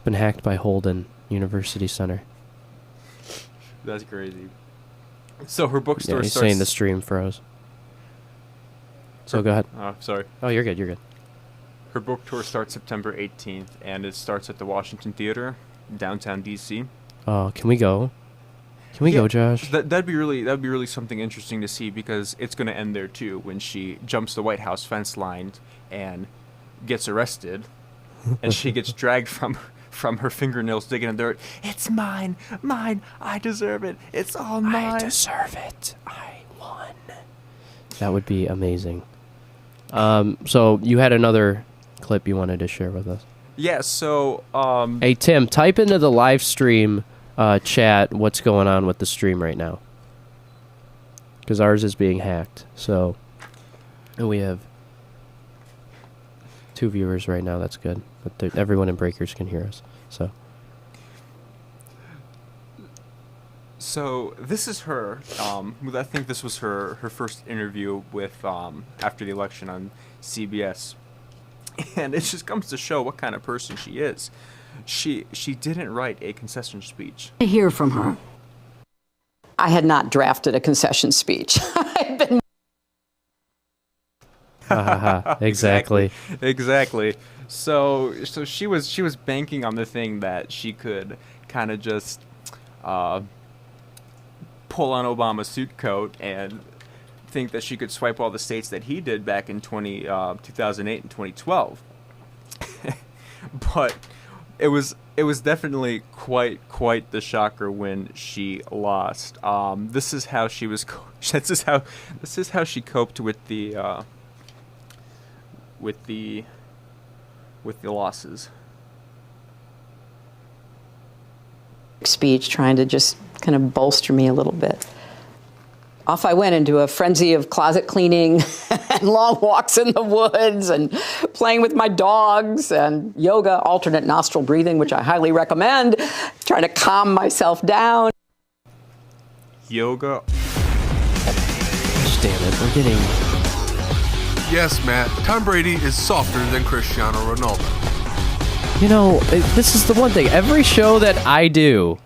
been hacked by Holden University Center. That's crazy. So her bookstore Yeah, he's starts... saying the stream froze. So go ahead. Oh, sorry. Oh, you're good, you're good. Her book tour starts September 18th, and it starts at the Washington Theater, downtown D.C. Oh, can we go? Can we go, Josh? That'd be really something interesting to see, because it's going to end there too when she jumps the White House fence line and gets arrested, and she gets dragged from her fingernails digging in the dirt. It's mine, I deserve it. It's all mine. I deserve it. I won. That would be amazing. So you had another clip you wanted to share with us. Yeah. So. Hey Tim, type into the live stream chat what's going on with the stream right now, because ours is being hacked. So, and we have 2 viewers right now. That's good, but everyone in Breakers can hear us. So this is her. I think this was her first interview with after the election on CBS, and it just comes to show what kind of person she is. She didn't write a concession speech. To hear from her. I had not drafted a concession speech. I've been. Exactly. Exactly. So she was banking on the thing that she could kind of just pull on Obama's suit coat and think that she could swipe all the states that he did back in 2008 and 2012. But it was definitely quite the shocker when she lost. This is how she was. This is how she coped with the losses. Speech trying to just kind of bolster me a little bit. Off I went into a frenzy of closet cleaning and long walks in the woods and playing with my dogs and yoga, alternate nostril breathing, which I highly recommend, trying to calm myself down. Yoga. Damn it, we're getting... Yes, Matt, Tom Brady is softer than Cristiano Ronaldo. You know, this is the one thing. Every show that I do,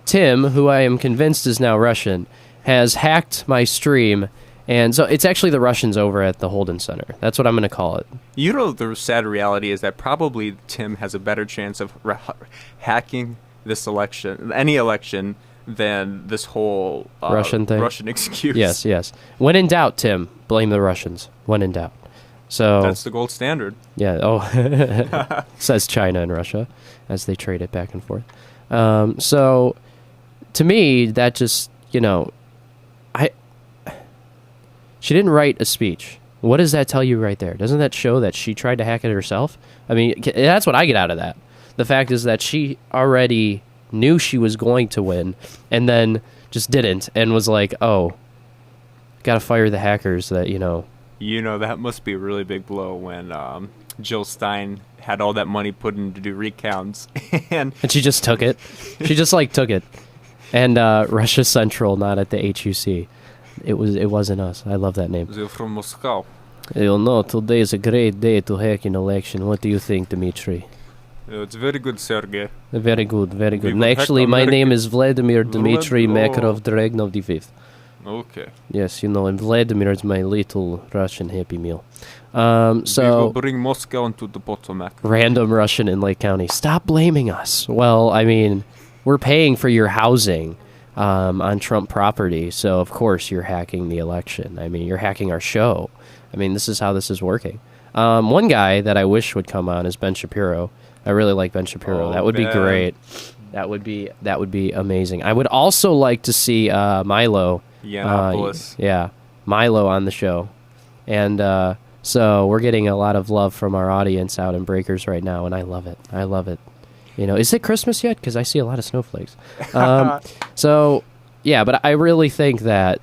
Tim, who I am convinced is now Russian, has hacked my stream, and so it's actually the Russians over at the Holden Center. That's what I'm going to call it. You know, the sad reality is that probably Tim has a better chance of hacking this election, any election, than this whole Russian thing. Russian excuse. Yes. When in doubt, Tim, blame the Russians. When in doubt. So that's the gold standard. Yeah. Oh, says China and Russia as they trade it back and forth. So to me, that just, you know, she didn't write a speech. What does that tell you right there? Doesn't that show that she tried to hack it herself? I mean, that's what I get out of that. The fact is that she already knew she was going to win and then just didn't and was like, oh, gotta fire the hackers that, you know. You know, that must be a really big blow when Jill Stein had all that money put in to do recounts. and she just took it. She just, like, took it. And Russia Central, not at the HUC. It wasn't us. I love that name. They're from Moscow. You know, today is a great day to hack an election. What do you think, Dmitry? It's very good, Sergey. Very good, very good. Actually, my name is Vladimir Dmitry Makarov Dragnov V. Okay. Yes, you know, and Vladimir is my little Russian Happy Meal. We will bring Moscow into the Potomac. Random Russian in Lake County. Stop blaming us. Well, I mean, we're paying for your housing on Trump property, so of course you're hacking the election. I mean, you're hacking our show. I mean, this is how this is working. One guy that I wish would come on is Ben Shapiro. I really like Ben Shapiro. That would be great. That would be amazing. I would also like to see Milo. Yiannopoulos. Milo on the show. And so we're getting a lot of love from our audience out in Breakers right now, and I love it. I love it. You know, is it Christmas yet? Because I see a lot of snowflakes. So, yeah, but I really think that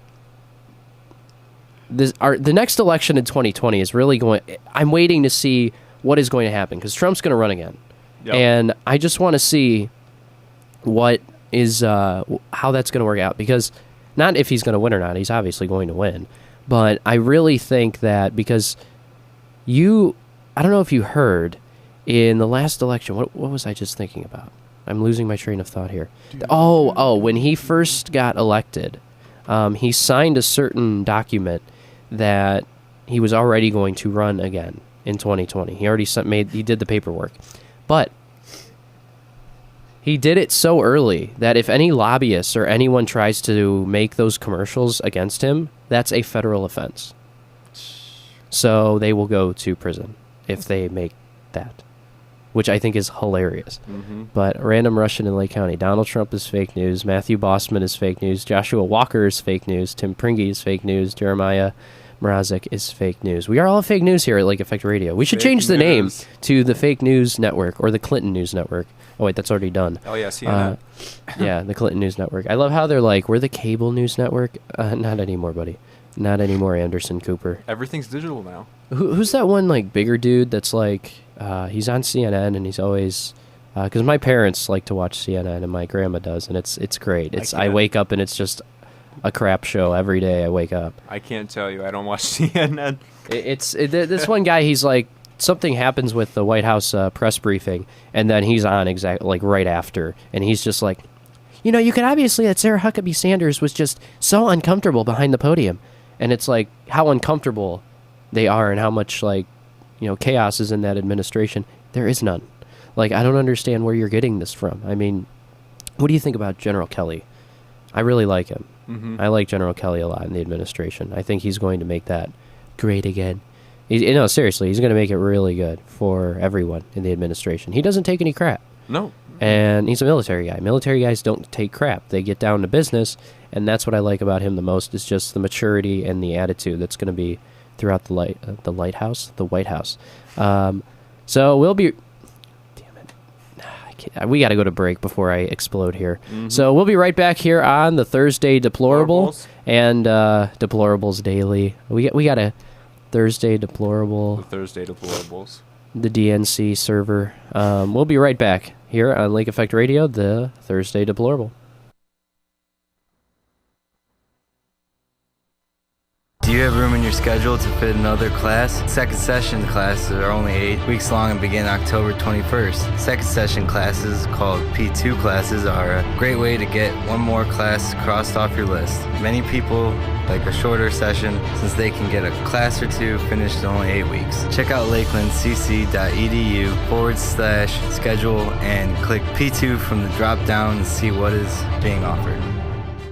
the next election in 2020 is really going... I'm waiting to see what is going to happen, because Trump's going to run again. Yep. And I just want to see what is how that's going to work out, because not if he's going to win or not. He's obviously going to win. But I really think that because I don't know if you heard, in the last election, what was I just thinking about? I'm losing my train of thought here. When he first got elected, he signed a certain document that he was already going to run again in 2020. He already he did the paperwork. But he did it so early that if any lobbyists or anyone tries to make those commercials against him, that's a federal offense. So they will go to prison if they make that, which I think is hilarious. Mm-hmm. But random Russian in Lake County. Donald Trump is fake news. Matthew Bossman is fake news. Joshua Walker is fake news. Tim Pringy is fake news. Jeremiah Mrazek is fake news. We are all fake news here at Lake Effect Radio. We should change the name to the Fake News Network or the Clinton News Network. Oh, wait, that's already done. Oh, yeah, CNN. Yeah, the Clinton News Network. I love how they're like, we're the cable news network. Not anymore, buddy. Not anymore, Anderson Cooper. Everything's digital now. Who's that one, like, bigger dude that's like, he's on CNN and he's always... Because my parents like to watch CNN and my grandma does, and it's great. I wake up and it's just a crap show every day I wake up. I can't tell you. I don't watch CNN. This one guy, he's like, something happens with the White House press briefing, and then he's on exactly like right after, and he's just like, you could obviously that Sarah Huckabee Sanders was just so uncomfortable behind the podium, and it's like how uncomfortable they are and how much like chaos is in that administration. There is none. Like, I don't understand where you're getting this from. I mean, what do you think about General Kelly? I really like him. Mm-hmm. I like General Kelly a lot in the administration. I think he's going to make that great again. Seriously, he's going to make it really good for everyone in the administration. He doesn't take any crap. No. And he's a military guy. Military guys don't take crap. They get down to business, and that's what I like about him the most, is just the maturity and the attitude that's going to be throughout the White House. So we'll be... Damn it. We got to go to break before I explode here. Mm-hmm. So we'll be right back here on the Thursday Deplorable and Deplorables Daily. We got a Thursday Deplorable. The Thursday Deplorables. The DNC server. We'll be right back here on Lake Effect Radio, the Thursday Deplorable. Do you have room in your schedule to fit another class? Second session classes are only 8 weeks long and begin October 21st. Second session classes, called P2 classes, are a great way to get one more class crossed off your list. Many people like a shorter session since they can get a class or two finished in only 8 weeks. Check out lakelandcc.edu/schedule and click P2 from the drop down and see what is being offered.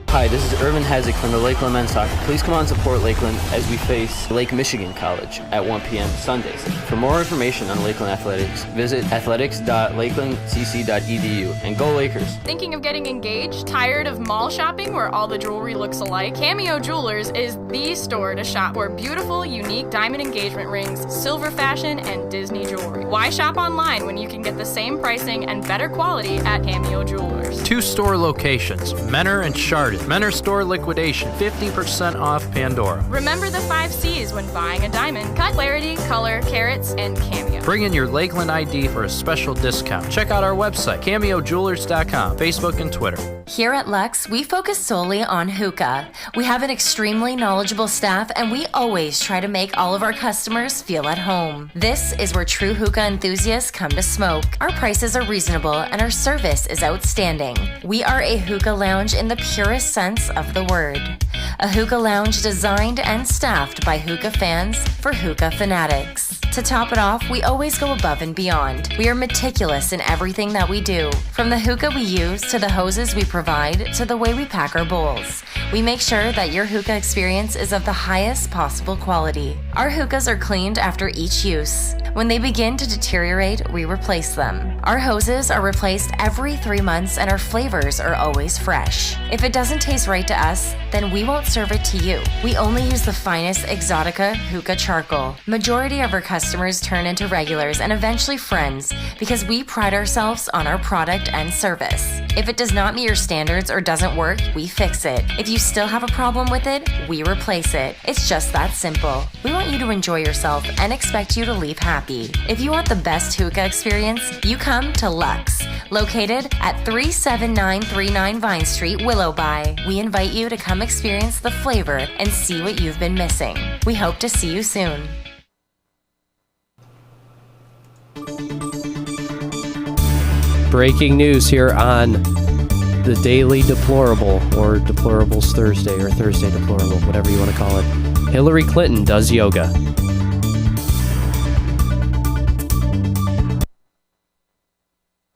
Hi, this is Irvin Hezek from the Lakeland Men's Soccer. Please come on and support Lakeland as we face Lake Michigan College at 1 p.m. Sundays. For more information on Lakeland Athletics, visit athletics.lakelandcc.edu and go Lakers. Thinking of getting engaged? Tired of mall shopping where all the jewelry looks alike? Cameo Jewelers is the store to shop for beautiful, unique diamond engagement rings, silver fashion, and Disney jewelry. Why shop online when you can get the same pricing and better quality at Cameo Jewelers? 2 store locations, Menor and Chardon. Menor store liquidation, 50% off Pandora. Remember the 5 C's when buying a diamond. Cut, clarity, color, carats, and Cameo. Bring in your Lakeland ID for a special discount. Check out our website, cameojewelers.com, Facebook, and Twitter. Here at Lux, we focus solely on hookah. We have an extremely knowledgeable staff, and we always try to make all of our customers feel at home. This is where true hookah enthusiasts come to smoke. Our prices are reasonable, and our service is outstanding. We are a hookah lounge in the purest sense of the word. A hookah lounge designed and staffed by hookah fans for hookah fanatics. To top it off, we always go above and beyond. We are meticulous in everything that we do. From the hookah we use, to the hoses we provide, to the way we pack our bowls. We make sure that your hookah experience is of the highest possible quality. Our hookahs are cleaned after each use. When they begin to deteriorate, we replace them. Our hoses are replaced every 3 months, and our flavors are always fresh. If it doesn't taste right to us, then we won't serve it to you. We only use the finest Exotica hookah charcoal. Majority of our customers turn into regulars and eventually friends because we pride ourselves on our product and service. If it does not meet your standards or doesn't work, we fix it. If you still have a problem with it, we replace it. It's just that simple. We want you to enjoy yourself and expect you to leave happy. If you want the best hookah experience, you come to Lux, located at 37939 Vine Street, Willowby. We invite you to come experience the flavor and see what you've been missing. We hope to see you soon. Breaking news here on the Daily Deplorable, or Deplorables Thursday, or Thursday Deplorable, whatever you want to call it. Hillary Clinton does yoga.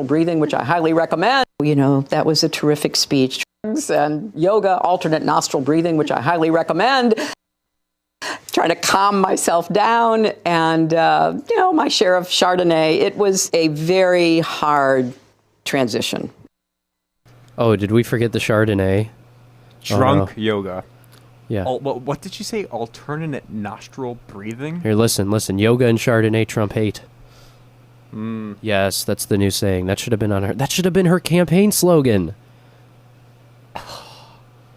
Breathing, which I highly recommend. You know, that was a terrific speech. And yoga, alternate nostril breathing, which I highly recommend. Trying to calm myself down, and, you know, my share of Chardonnay. It was a very hard transition. Oh, did we forget the Chardonnay? Drunk yoga. Yeah. What did you say? Alternate nostril breathing? Here, listen. Yoga and Chardonnay Trump hate. Yes, that's the new saying. That should have been on her. That should have been her campaign slogan.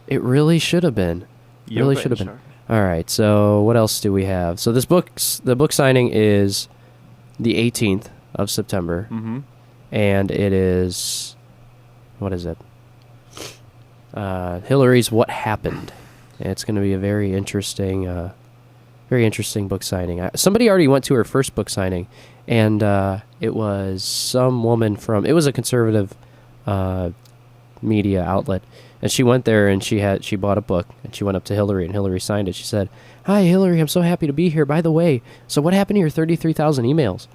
It really should have been. Really should have been. All right, so what else do we have? So the book signing is the 18th of September, and it is, what is it? Hillary's What Happened. And it's going to be a very interesting book signing. Somebody already went to her first book signing, and it was some woman it was a conservative media outlet. And she went there, and she bought a book, and she went up to Hillary, and Hillary signed it. She said, "Hi, Hillary, I'm so happy to be here. By the way, so what happened to your 33,000 emails?"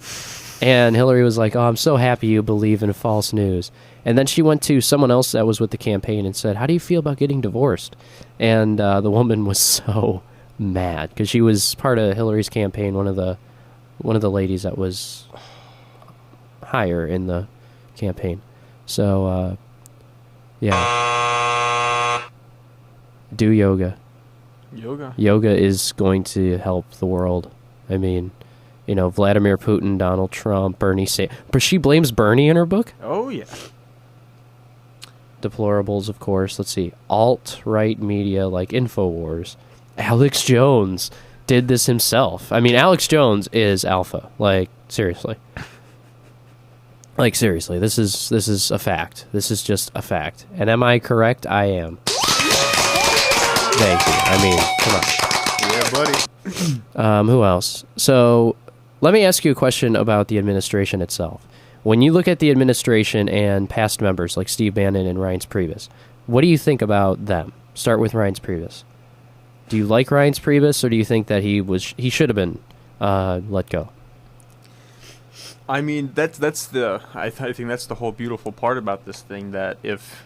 And Hillary was like, "Oh, I'm so happy you believe in false news." And then she went to someone else that was with the campaign and said, "How do you feel about getting divorced?" And the woman was so mad because she was part of Hillary's campaign, one of the ladies that was higher in the campaign. So, yeah. Do yoga. Yoga is going to help the world. I mean, you know, Vladimir Putin, Donald Trump, Bernie Sanders. But she blames Bernie in her book? Oh, yeah. Deplorables, of course. Let's see. Alt-right media like InfoWars. Alex Jones did this himself. I mean, Alex Jones is alpha. Like, seriously. Like, seriously. This is a fact. This is just a fact. And am I correct? I am. Thank you. I mean, come on. Yeah, buddy. Who else? So, let me ask you a question about the administration itself. When you look at the administration and past members like Steve Bannon and Reince Priebus, what do you think about them? Start with Reince Priebus. Do you like Reince Priebus, or do you think that he should have been let go? I mean, I think that's the whole beautiful part about this thing, that if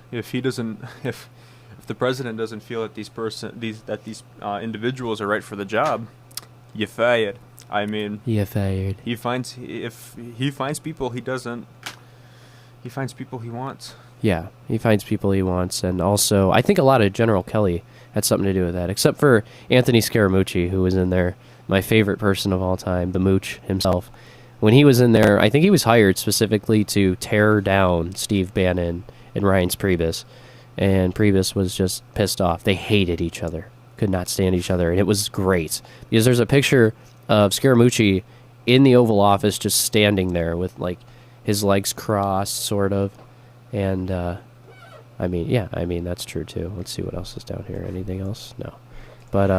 the president doesn't feel that these individuals are right for the job, you fired. I mean, you're fired. He finds people he doesn't. He finds people he wants. Yeah, he finds people he wants, and also I think a lot of General Kelly had something to do with that, except for Anthony Scaramucci, who was in there, my favorite person of all time, the Mooch himself. When he was in there, I think he was hired specifically to tear down Steve Bannon and Reince Priebus, and Priebus was just pissed off. They hated each other, could not stand each other, and it was great because there's a picture of Scaramucci in the Oval Office just standing there with like his legs crossed, sort of, and I mean that's true too. Let's see what else is down here. Anything else? No, but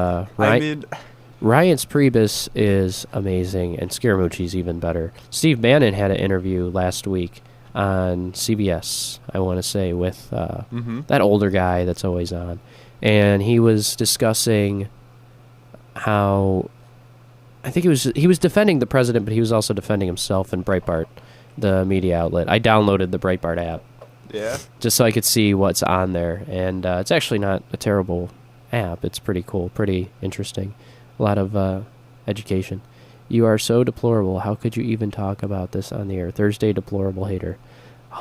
Reince Priebus is amazing, and Scaramucci's even better. Steve Bannon had an interview last week on CBS, I want to say, with that older guy that's always on, and he was discussing how I think he was defending the president, but he was also defending himself and Breitbart, the media outlet. I downloaded the Breitbart app, just so I could see what's on there, and it's actually not a terrible app. It's pretty cool, pretty interesting. A lot of education. You are so deplorable. How could you even talk about this on the air? Thursday Deplorable Hater.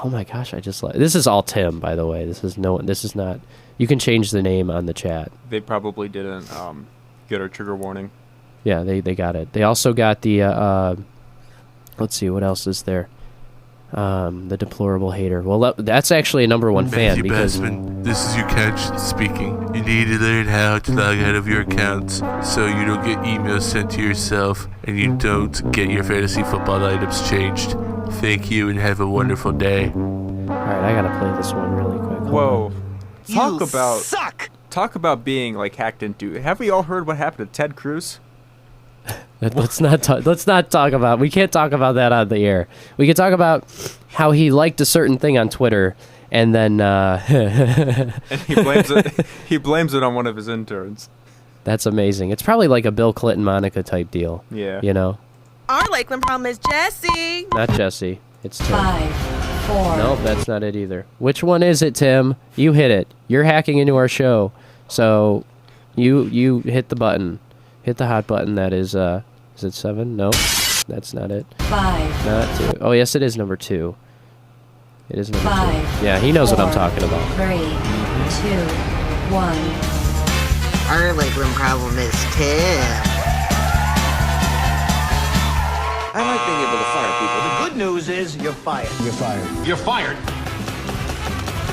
Oh my gosh, this is all Tim, by the way. This is not. You can change the name on the chat. They probably didn't get our trigger warning. Yeah, they got it. They also got the let's see, what else is there? The Deplorable Hater. Well, that's actually a number one fan because Bestman, this is your couch speaking. You need to learn how to log out of your accounts so you don't get emails sent to yourself and you don't get your fantasy football items changed. Thank you and have a wonderful day. All right, I gotta play this one really quick. Whoa, Talk about being like hacked into. Have we all heard what happened to Ted Cruz? Let's not talk about. We can't talk about that on the air. We can talk about how he liked a certain thing on Twitter, and then and he blames it on one of his interns. That's amazing. It's probably like a Bill Clinton Monica type deal. Yeah. You know. Our Lakeland problem is Jesse. Not Jesse. It's Tim. 5, 4. Nope, that's not it either. Which one is it, Tim? You hit it. You're hacking into our show, so you hit the button. Hit the hot button. That is it 7? No, that's not it. 5. Not 2. Oh, yes, it is number 2. It is number 5. 2. Yeah, he knows 4, what I'm talking about. 3, 2, 1. Our Lakeland problem is Tim. I like being able to fire people. The good news is you're fired. You're fired. You're fired.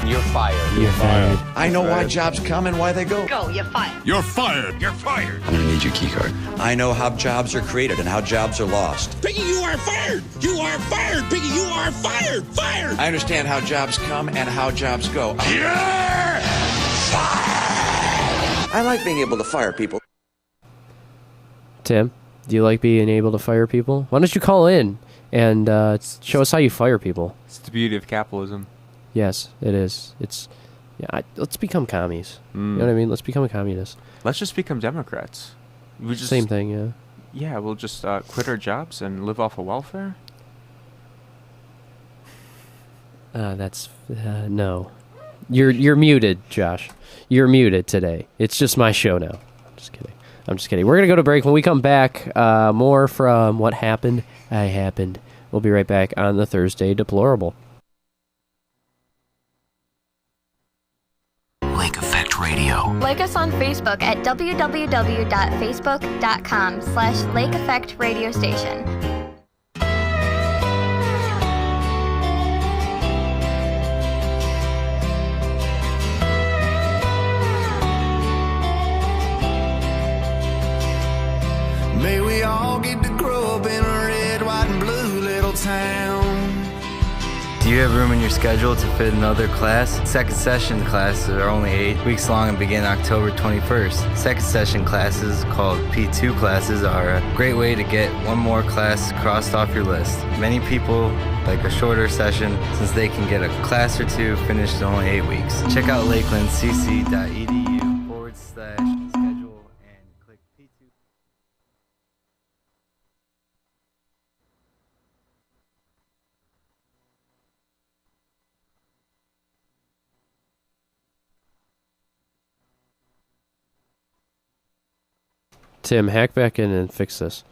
You're fired. You're fired. I know why jobs come and why they go. Go, you're fired. You're fired. You're fired. I'm gonna need your key card. I know how jobs are created and how jobs are lost. Piggy, you are fired! You are fired! Piggy, you are fired! Fired! I understand how jobs come and how jobs go. You're fired! I like being able to fire people. Tim, do you like being able to fire people? Why don't you call in and show us how you fire people? It's the beauty of capitalism. Yes, it is. Let's become commies. You know what I mean? Let's become a communist. Let's just become Democrats. Same thing, yeah. Yeah, we'll just quit our jobs and live off of welfare. No. You're muted, Josh. You're muted today. It's just my show now. I'm just kidding. We're going to go to break. When we come back, more from what happened. We'll be right back on the Thursday Deplorable. Lake Effect Radio. Like us on Facebook at www.facebook.com/Lake Effect Radio Station. May we all get to grow up in a red, white, and blue little town. Do you have room in your schedule to fit another class? Second session classes are only 8 weeks long and begin October 21st. Second session classes, called P2 classes, are a great way to get one more class crossed off your list. Many people like a shorter session since they can get a class or two finished in only 8 weeks. Check out lakelandcc.edu/schedule and click P2. Tim, hack back in and fix this.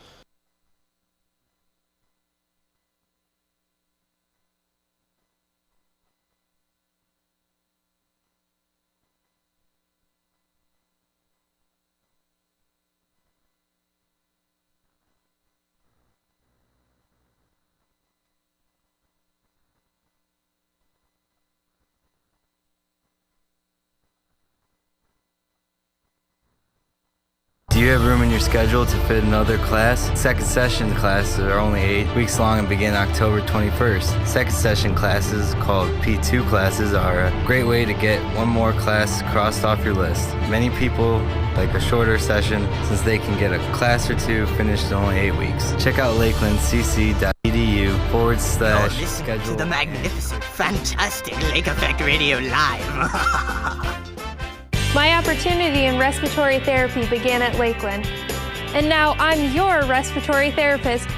Do you have room in your schedule to fit another class? Second session classes are only 8 weeks long and begin October 21st. Second session classes, called P2 classes, are a great way to get one more class crossed off your list. Many people like a shorter session since they can get a class or two finished in only 8 weeks. Check out lakelandcc.edu/schedule. To the magnificent, fantastic Lake Effect Radio Live. My opportunity in respiratory therapy began at Lakeland, and now I'm your respiratory therapist.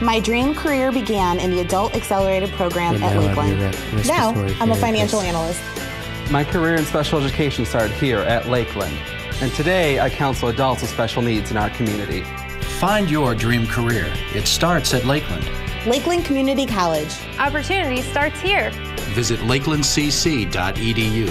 My dream career began in the Adult Accelerated Program at Lakeland. Now I'm a financial analyst. My career in special education started here at Lakeland, and today I counsel adults with special needs in our community. Find your dream career. It starts at Lakeland. Lakeland Community College. Opportunity starts here. Visit lakelandcc.edu.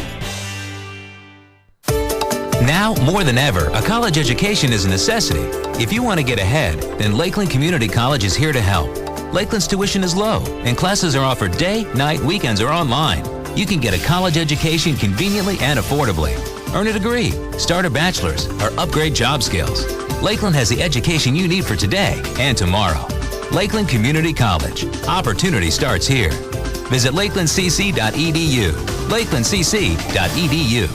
Now, more than ever, a college education is a necessity. If you want to get ahead, then Lakeland Community College is here to help. Lakeland's tuition is low, and classes are offered day, night, weekends, or online. You can get a college education conveniently and affordably. Earn a degree, start a bachelor's, or upgrade job skills. Lakeland has the education you need for today and tomorrow. Lakeland Community College. Opportunity starts here. Visit lakelandcc.edu. lakelandcc.edu.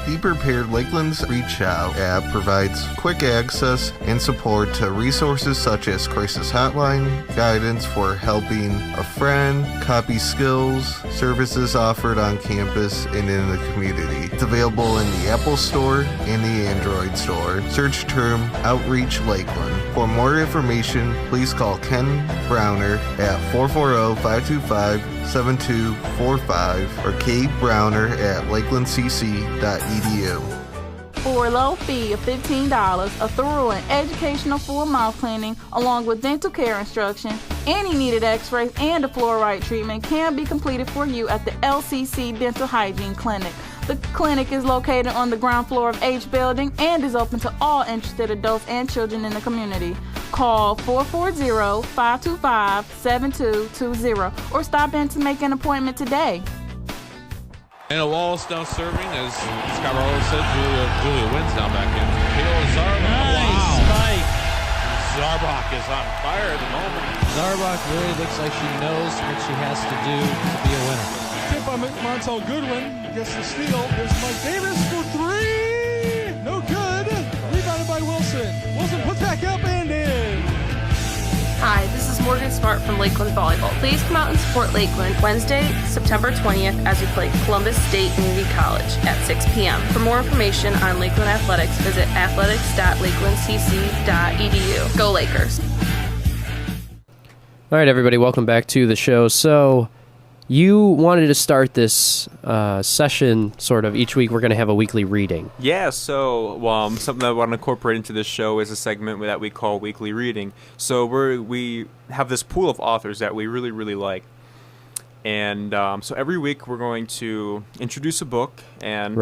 Be Prepared Lakeland's Reach Out app provides quick access and support to resources such as crisis hotline, guidance for helping a friend, copy skills, services offered on campus and in the community. It's available in the Apple Store and the Android Store. Search term Outreach Lakeland. For more information, please call Ken Browner at 440-525-7245 or Kate Browner at lakelandcc.edu. For a low fee of $15, a thorough and educational full mouth cleaning, along with dental care instruction, any needed x-rays, and a fluoride treatment can be completed for you at the LCC Dental Hygiene Clinic. The clinic is located on the ground floor of H Building and is open to all interested adults and children in the community. Call 440-525-7220 or stop in to make an appointment today. And a Wallace now serving, as Scott Barlow said, Julia wins now back in. Kayla Zarbach. Nice spike. Zarbach is on fire at the moment. Zarbach really looks like she knows what she has to do to be a winner. Tip by Montel Goodwin gets the steal. There's Mike Davis for three. No good. Rebounded by Wilson. Wilson puts back up and in. Hi, this is Morgan Smart from Lakeland Volleyball. Please come out and support Lakeland Wednesday, September 20th as we play Columbus State Community College at 6 p.m. For more information on Lakeland Athletics, visit athletics.lakelandcc.edu. Go Lakers. All right, everybody, welcome back to the show. So you wanted to start this session sort of each week. We're going to have a weekly reading. Yeah, so something that I want to incorporate into this show is a segment that we call Weekly Reading. So we have this pool of authors that we really, really like. And so every week we're going to introduce a book, and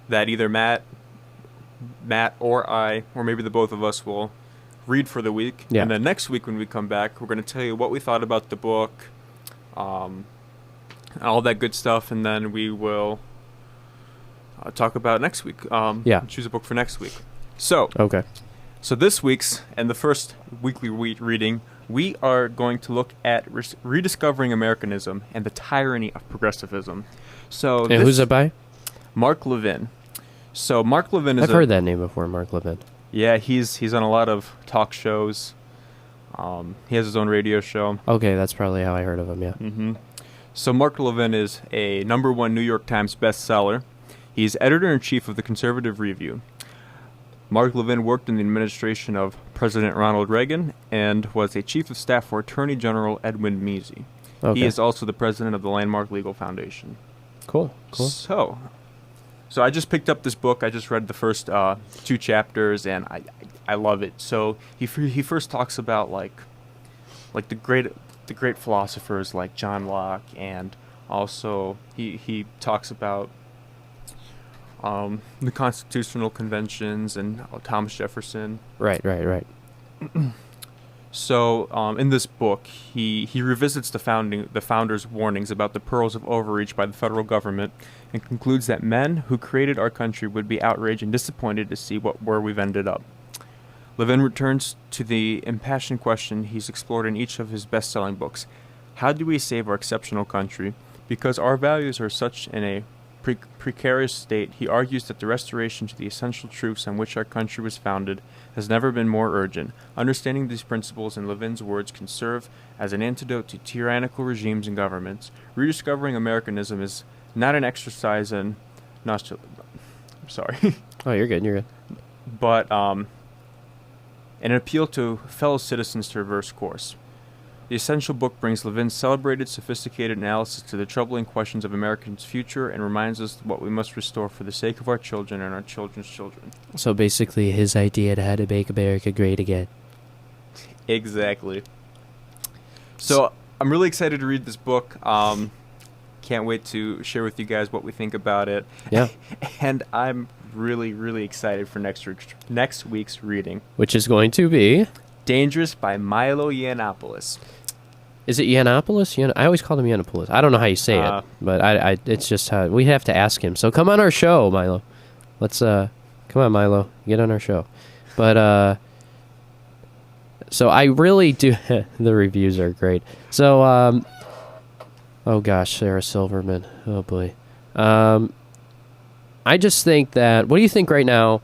that either Matt or I, or maybe the both of us will read for the week. Yeah. And then next week when we come back, we're going to tell you what we thought about the book, all that good stuff, and then we will talk about next week. Choose a book for next week. So this week's and the first weekly reading, we are going to look at rediscovering Americanism and the tyranny of progressivism. So and who's it by? Mark Levin. So Mark Levin is I've heard that name before, Mark Levin. Yeah, he's on a lot of talk shows. He has his own radio show. Okay, that's probably how I heard of him, yeah. Mm-hmm. So Mark Levin is a #1 New York Times bestseller. He's editor-in-chief of the Conservative Review. Mark Levin worked in the administration of President Ronald Reagan and was a chief of staff for Attorney General Edwin Measy. Okay. He is also the president of the Landmark Legal Foundation. Cool. So I just picked up this book. I just read the first 2 chapters, and I love it. So he first talks about like the great philosophers like John Locke, and also he talks about the constitutional conventions and Thomas Jefferson. Right. So in this book, he revisits the founders' warnings about the perils of overreach by the federal government, and concludes that men who created our country would be outraged and disappointed to see where we've ended up. Levin returns to the impassioned question he's explored in each of his best-selling books: how do we save our exceptional country? Because our values are such in a precarious state, he argues that the restoration to the essential truths on which our country was founded has never been more urgent. Understanding these principles, in Levin's words, can serve as an antidote to tyrannical regimes and governments. Rediscovering Americanism is not an exercise in sorry. Oh, you're good. But an appeal to fellow citizens to reverse course. The essential book brings Levin's celebrated, sophisticated analysis to the troubling questions of Americans' future and reminds us what we must restore for the sake of our children and our children's children. So basically his idea to how to make America great again. Exactly. So I'm really excited to read this book. Can't wait to share with you guys what we think about it. Yeah. And I'm really, really excited for next week's reading. Which is going to be Dangerous by Milo Yiannopoulos. Is it Yiannopoulos? I always call him Yiannopoulos. I don't know how you say it, but I it's just how we have to ask him. So come on our show, Milo. Let's come on, Milo, get on our show. But so I really do. The reviews are great. So oh gosh, Sarah Silverman. Oh boy. I just think that, what do you think right now,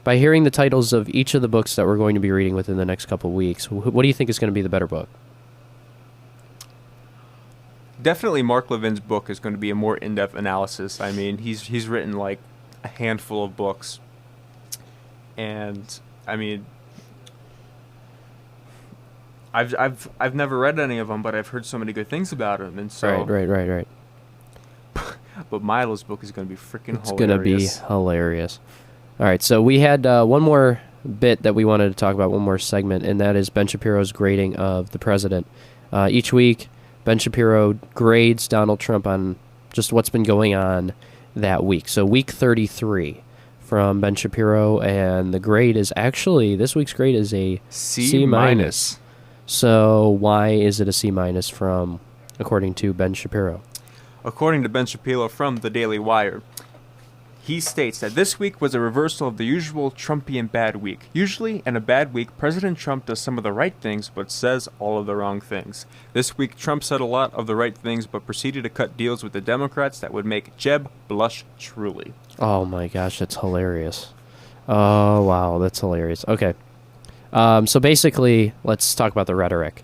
by hearing the titles of each of the books that we're going to be reading within the next couple of weeks, what do you think is going to be the better book? Definitely Mark Levin's book is going to be a more in-depth analysis. I mean, he's written like a handful of books. And I mean, I've never read any of them, but I've heard so many good things about them, and so Right. But Milo's book is going to be freaking hilarious. It's going to be hilarious. All right, so we had one more bit that we wanted to talk about, one more segment, and that is Ben Shapiro's grading of the president. Each week, Ben Shapiro grades Donald Trump on just what's been going on that week. So week 33 from Ben Shapiro, and the grade is actually, this week's grade is a C minus. So why is it a C minus from, according to Ben Shapiro? According to Ben Shapiro from the Daily Wire, he states that this week was a reversal of the usual Trumpian bad week. Usually, in a bad week, President Trump does some of the right things, but says all of the wrong things. This week, Trump said a lot of the right things, but proceeded to cut deals with the Democrats that would make Jeb blush truly. Oh my gosh, that's hilarious. Oh, wow, that's hilarious. Okay. So basically, let's talk about the rhetoric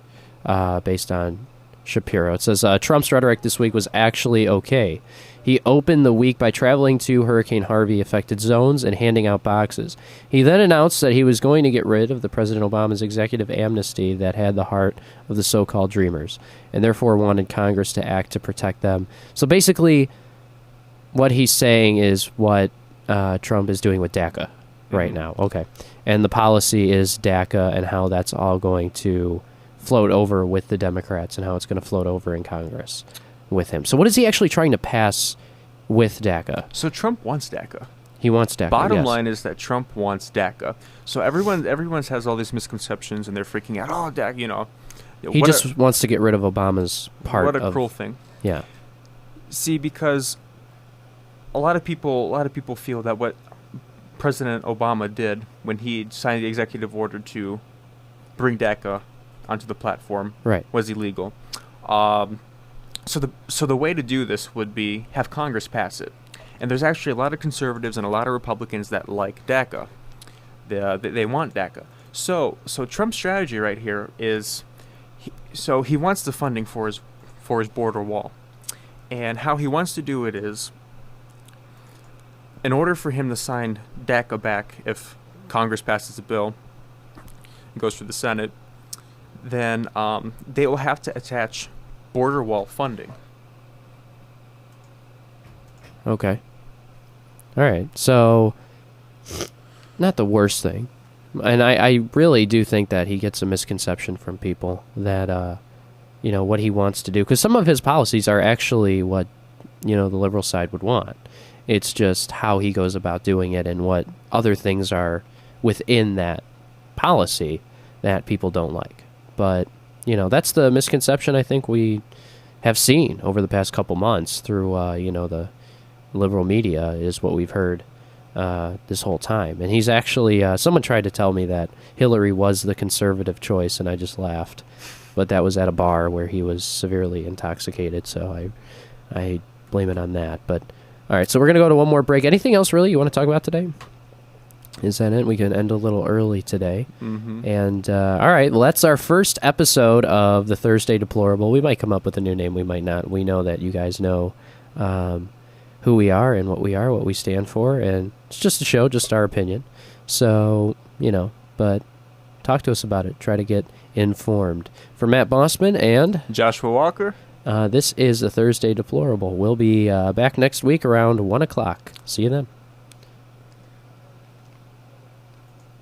based on Shapiro. It says, Trump's rhetoric this week was actually okay. He opened the week by traveling to Hurricane Harvey-affected zones and handing out boxes. He then announced that he was going to get rid of the President Obama's executive amnesty that had the heart of the so-called dreamers, and therefore wanted Congress to act to protect them. So basically, what he's saying is what Trump is doing with DACA right now. Okay. And the policy is DACA and how that's all going to float over with the Democrats and how it's going to float over in Congress with him. So what is he actually trying to pass with DACA? So Trump wants DACA. He wants DACA. Bottom line is that Trump wants DACA. So everyone has all these misconceptions and they're freaking out. Oh, DACA, you know. He just wants to get rid of Obama's part. What a cruel thing. Yeah. See, because a lot of people feel that what President Obama did when he signed the executive order to bring DACA onto the platform was illegal. So the way to do this would be have Congress pass it. And there's actually a lot of conservatives and a lot of Republicans that like DACA. They want DACA. So Trump's strategy right here is, he wants the funding for his border wall. And how he wants to do it is, in order for him to sign DACA back, if Congress passes a bill and goes through the Senate, then they will have to attach border wall funding. Okay. All right. So, not the worst thing. And I really do think that he gets a misconception from people that, what he wants to do. Because some of his policies are actually what, the liberal side would want. It's just how he goes about doing it and what other things are within that policy that people don't like. But, that's the misconception I think we have seen over the past couple months through, the liberal media is what we've heard this whole time. And he's actually, someone tried to tell me that Hillary was the conservative choice, and I just laughed. But that was at a bar where he was severely intoxicated, so I blame it on that. But, all right, so we're going to go to one more break. Anything else, really, you want to talk about today? Is that it? We can end a little early today. Mm-hmm. And, all right, well, that's our first episode of the Thursday Deplorable. We might come up with a new name. We might not. We know that you guys know who we are and what we stand for. And it's just a show, just our opinion. So, but talk to us about it. Try to get informed. For Matt Bossman and Joshua Walker, this is the Thursday Deplorable. We'll be back next week around 1 o'clock. See you then.